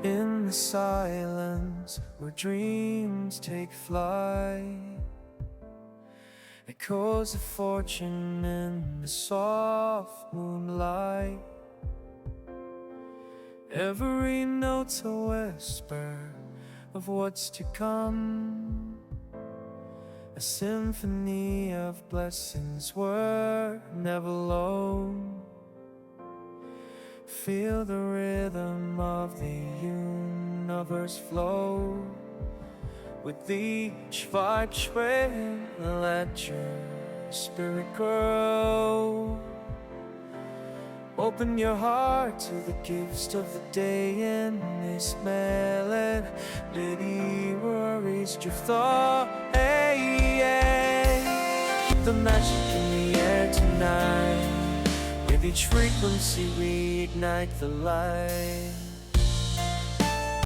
In the silence where dreams take flight, echoes of fortune in the soft moonlight. Every note's a whisper of what's to come, a symphony of blessings we're never alone. Feel the rhythm of the universe flow with each vibe. Let your spirit grow. Open your heart to the gifts of the day in this melody. Worries drift away. The magic in the air tonight. With each frequency we ignite the light.